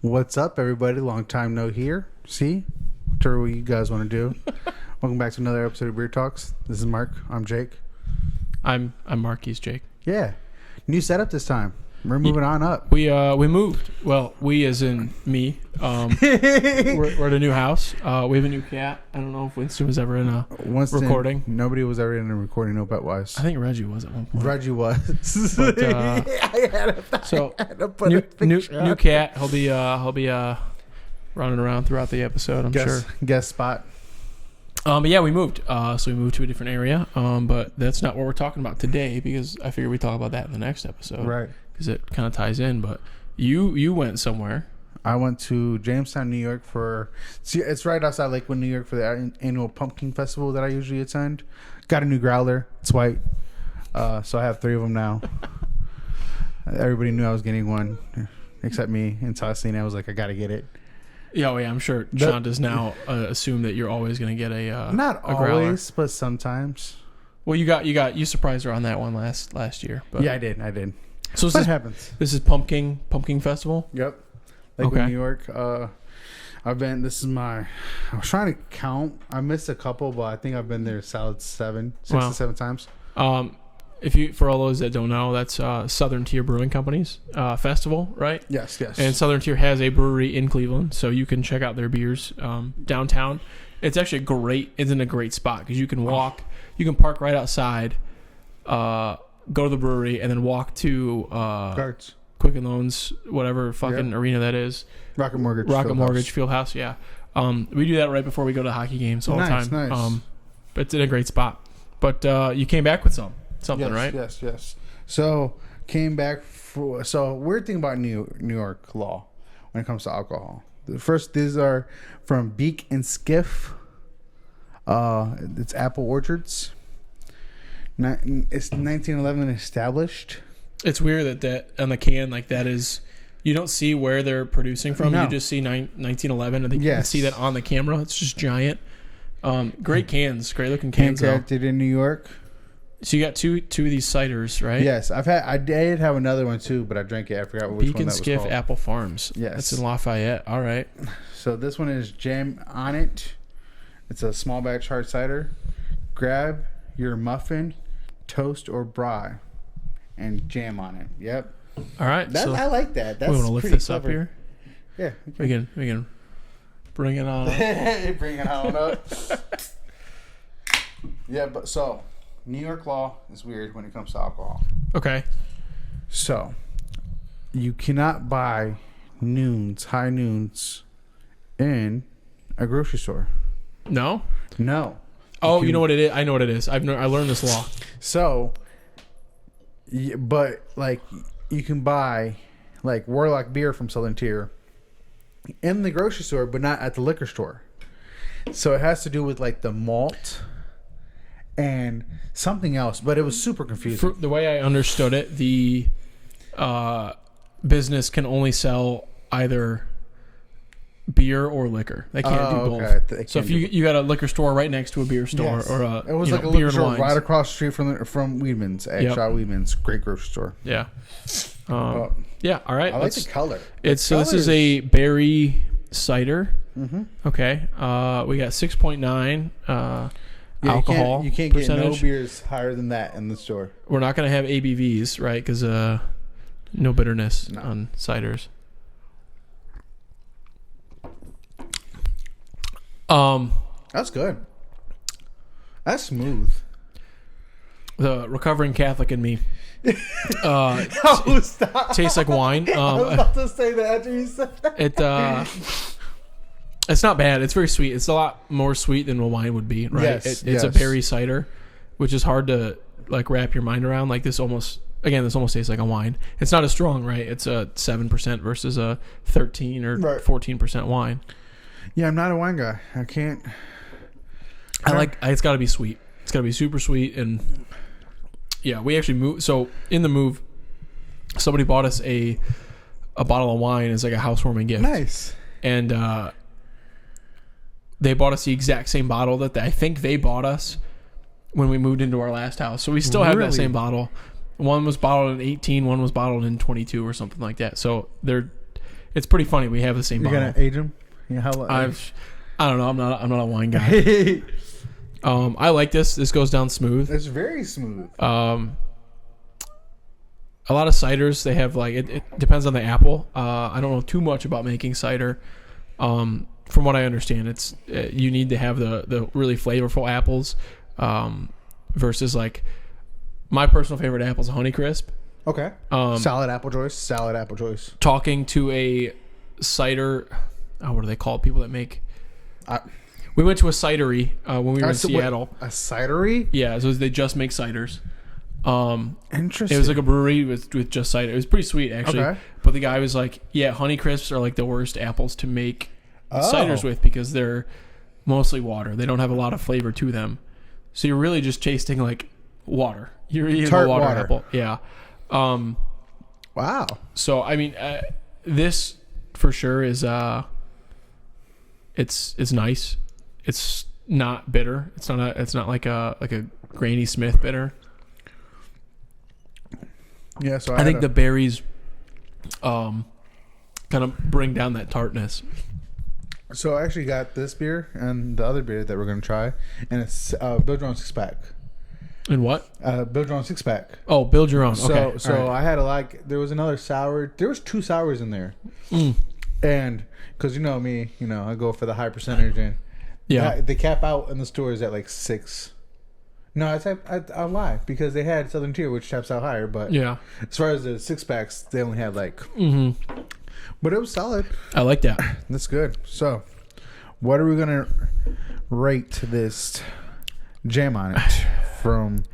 What's up, everybody? Long time no hear. See? Whatever you guys want to do. Welcome back to another episode of Beer Talks. This is Mark. I'm Jake. I'm Mark. He's Jake. Yeah. New setup this time. We're moving on up. We moved. Well, we as in me. We're at a new house. We have a new cat. I don't know if Winston was ever in a recording. Nobody was ever in a recording, no bet wise. I think Reggie was at one point. Reggie was. But, new cat. He'll be running around throughout the episode, I'm sure. Guest spot. But yeah, we moved. So we moved to a different area. But that's not what we're talking about today, because I figured we'd talk about that in the next episode. Right. Because it kind of ties in. But you went somewhere. I went to Jamestown, New York it's right outside Lakewood, New York for the annual pumpkin festival that I usually attend. Got a new growler. It's white. So I have 3 of them now. Everybody knew I was getting one except me until I seen it. I was like, I got to get it. Yeah, I'm sure Sean does now assume that you're always going to get a not a always, but sometimes. Well, you surprised her on that one last year. But. Yeah, I did. So what happens? This is pumpkin festival. Yep. Lakewood, New York. I was trying to count. I missed a couple, but I think I've been there solid 6 to 7 times. For all those that don't know, that's Southern Tier Brewing Company's festival, right? Yes. And Southern Tier has a brewery in Cleveland, so you can check out their beers downtown. It's actually in a great spot because you can walk, you can park right outside, go to the brewery, and then walk to Carts. Quicken Loans, whatever fucking arena that is. Rocket Mortgage Fieldhouse, yeah. We do that right before we go to hockey games all the time. Nice. It's in a great spot. But you came back with something, right? Yes. So came back weird thing about New York law when it comes to alcohol. The first, these are from Beak and Skiff. It's apple orchards. It's 1911 established. It's weird that on the can, like that is, you don't see where they're producing from. No. You just see 1911. I think you can see that on the camera. It's just giant. Great cans, great looking cans. Handcrafted in New York. So you got two of these ciders, right? Yes, I did have another one too, but I drank it. I forgot which Beak one and that was Skiff called. Apple Farms. Yes, that's in Lafayette. All right. So this one is jam on it. It's a small batch hard cider. Grab your muffin, toast, or brie, and jam on it. Yep. All right. I like that. That's we want to lift this clever. up here. Yeah. We can bring it on. Bring it on up. Yeah, but so New York law is weird when it comes to alcohol. Okay. So you cannot buy high noons in a grocery store. No. Oh, you know what it is? I know what it is. I learned this law. So, but like you can buy like Warlock beer from Southern Tier in the grocery store, but not at the liquor store. So it has to do with like the malt and something else, but it was super confusing. The way I understood it, the business can only sell either beer or liquor. They can't do both. Okay. So if you got a liquor store right next to a beer store, yes. Or it was like a liquor store right across the street from Weedman's, Shot Weedman's, great grocery store. Yeah. Yeah. All right. I like the color. This is a berry cider. Mm-hmm. Okay. We got 6.9 alcohol. You can't percentage. Get no beers higher than that in the store. We're not going to have ABVs, right? Because no bitterness on ciders. That's good. That's smooth. The recovering Catholic in me tastes like wine. I was about to say that after you said that. It's not bad. It's very sweet. It's a lot more sweet than a wine would be, right? Yes, it's a berry cider, which is hard to like wrap your mind around. Like this almost tastes like a wine. It's not as strong, right? It's a 7% versus a 13 or 14% wine. Yeah, I'm not a wine guy. I can't. It's got to be sweet. It's got to be super sweet. And yeah, we actually moved. So in the move, somebody bought us a bottle of wine as like a housewarming gift. Nice. And they bought us the exact same bottle that I think they bought us when we moved into our last house. So we still have that same bottle. One was bottled in 18, one was bottled in 22 or something like that. So it's pretty funny. We have the same You're bottle. gonna age them? Yeah, how? I don't know. I'm not a wine guy. I like this. This goes down smooth. It's very smooth. A lot of ciders, they have like it depends on the apple. I don't know too much about making cider. From what I understand, it's you need to have the really flavorful apples versus like my personal favorite apple is Honeycrisp. Okay. Salad apple choice. Talking to a cider, what are they called? People that make. We went to a cidery when we were in Seattle. A cidery? Yeah, so they just make ciders. Interesting. It was like a brewery with just cider. It was pretty sweet actually. Okay. But the guy was like, "Yeah, Honeycrisps are like the worst apples to make ciders with because they're mostly water. They don't have a lot of flavor to them. So you're really just tasting like water. You're eating a water apple. Yeah. Wow. So I mean, this for sure is it's nice. It's not bitter. It's not like a Granny Smith bitter. Yeah, so I think the berries kind of bring down that tartness. So I actually got this beer and the other beer that we're going to try, and it's build your own 6-pack. And what? Build your own 6-pack. Oh, build your own. Okay. So I had there was another sour. There was 2 sours in there. And because you know me, I go for the high percentage, and they cap out in the stores at like 6. No, I lie because they had Southern Tier, which taps out higher. But as far as the 6-packs, they only had like. But it was solid. I like that. That's good. So, what are we gonna rate this jam on it from?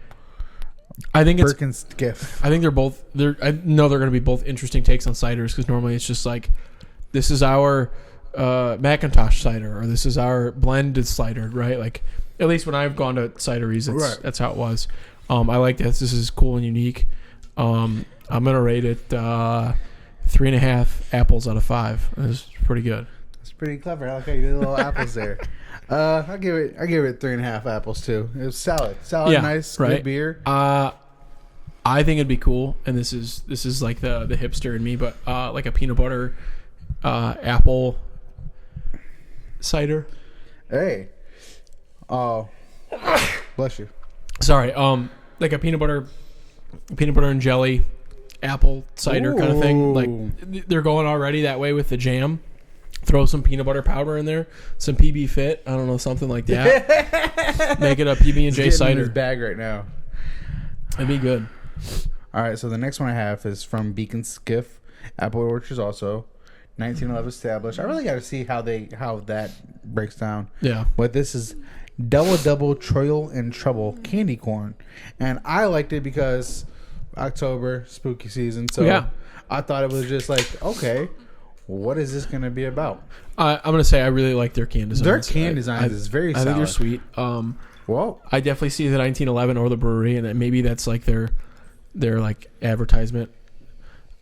I think Beak and Skiff. I think they're both. I know they're going to be both interesting takes on ciders because normally it's just like, this is our Macintosh cider or this is our blended cider, right? Like. At least when I've gone to cideries, that's how it was. I like this. This is cool and unique. I'm gonna rate it 3.5 apples out of 5. It's pretty good. It's pretty clever. I like how you did little apples there. I give it 3.5 apples too. It was solid, nice, good beer. I think it'd be cool, and this is like the hipster in me, but like a peanut butter apple cider. Hey. Oh, bless you. Sorry. Like a peanut butter and jelly apple cider kind of thing. Like they're going already that way with the jam. Throw some peanut butter powder in there, some PB Fit. I don't know, something like that. Make it a PB and J cider. In his bag right now. It'd be good. All right, so the next one I have is from Beak and Skiff, Apple Orchards also. 1911 established. I really got to see how that breaks down. Yeah. But this is Double Troil and Trouble candy corn, and I liked it because October spooky season. So I thought it was just like, okay, what is this going to be about? I'm going to say I really like their can designs. Their can designs is very solid. I think they're sweet. Well, I definitely see the 1911 or the brewery, and maybe that's like their like advertisement.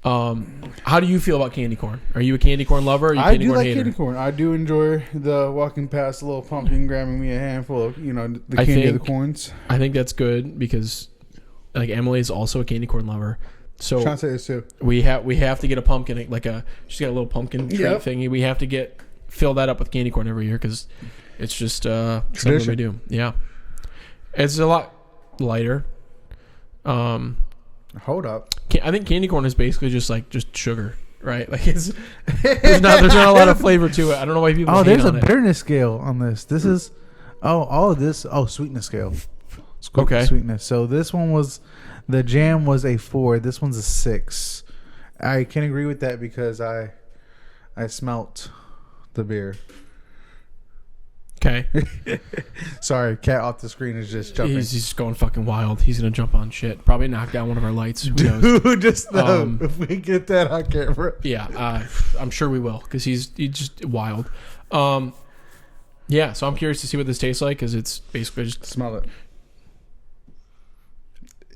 How do you feel about candy corn? Are you a candy corn lover? Or are you I do like candy corn. I do enjoy the walking past a little pumpkin, grabbing me a handful of the candy of the corns. I think that's good because like Emily is also a candy corn lover. So trying to say this too. We have to get a pumpkin, like she's got a little pumpkin treat thingy. We have to fill that up with candy corn every year because it's just something we do. Yeah, it's a lot lighter. Hold up. I think candy corn is basically just sugar, right? Like there's not a lot of flavor to it. I don't know why people. Oh, there's a bitterness scale on this. This is all of this. Oh, sweetness scale. Okay. Sweetness. So this one was the jam was a 4. This one's a 6. I can agree with that because I smelt the beer. Okay. Sorry, cat off the screen is just jumping. He's just going fucking wild. He's gonna jump on shit. Probably knock down one of our lights. Who knows? Dude, just know if we get that on camera. Yeah, I'm sure we will because he's just wild. Yeah, so I'm curious to see what this tastes like because it's basically just smell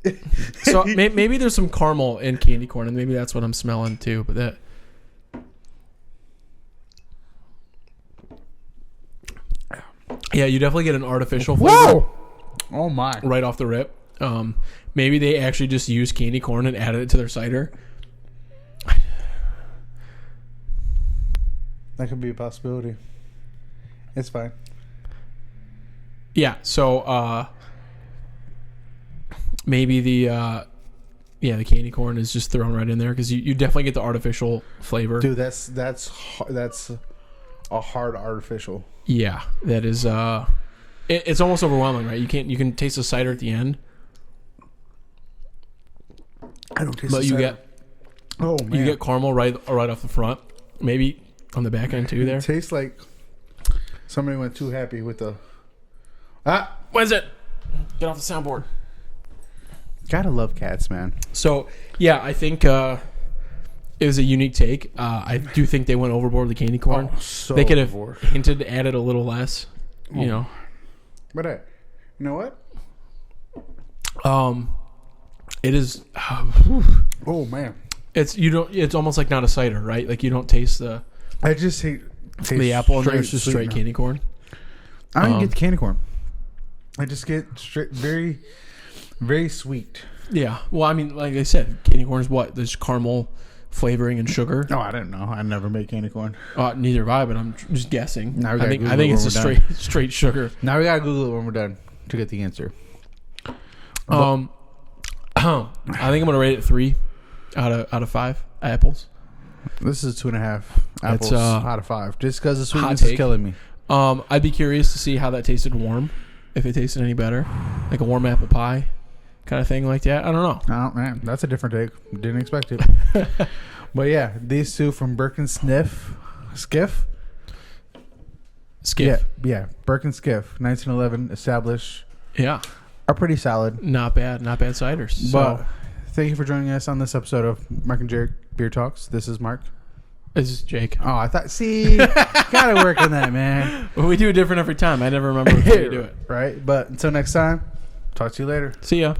it. So maybe there's some caramel in candy corn, and maybe that's what I'm smelling too. But that. Yeah, you definitely get an artificial flavor. Whoa! Oh my! Right off the rip. Maybe they actually just used candy corn and added it to their cider. That could be a possibility. It's fine. Yeah. So maybe the candy corn is just thrown right in there because you definitely get the artificial flavor. Dude, that's a hard artificial. Yeah, that is. It's almost overwhelming, right? You can taste the cider at the end. I don't taste. But you get. Oh man. You get caramel right off the front, maybe on the back end too. There It tastes like somebody went too happy with the. When's it? Get off the soundboard. Gotta love cats, man. So yeah, I think it was a unique take. I do think they went overboard with the candy corn. Oh, so they could have overboard. hinted, added a little less. You know. But you know what? It is. Oh man. It's almost like not a cider, right? Like you don't taste the. I just taste the apple in there. It's just straight sweetener. candy corn. I don't get the candy corn. I just get straight, very, very sweet. Yeah. Well, I mean, like I said, candy corn is what? There's caramel flavoring and sugar. No, I didn't know. I never make candy corn. Neither have I, but I'm just guessing. Now we I gotta think Google it it's when a we're straight sugar. Now we gotta Google it when we're done to get the answer. I think I'm gonna rate it 3 out of 5 apples. This is 2.5 apples out of 5. Just because the sweetness is killing me. I'd be curious to see how that tasted warm. If it tasted any better, like a warm apple pie, kind of thing like that. I don't know. Oh man, that's a different take. Didn't expect it. But yeah, these two from Skiff. Yeah, Skiff, 1911, established. Yeah, are pretty solid. Not bad ciders. But thank you for joining us on this episode of Mark and Jared Beer Talks. This is Mark. This is Jake. Oh, I thought. See, gotta work on that, man. Well, we do it different every time. I never remember how you do it. Right, but until next time, talk to you later. See ya.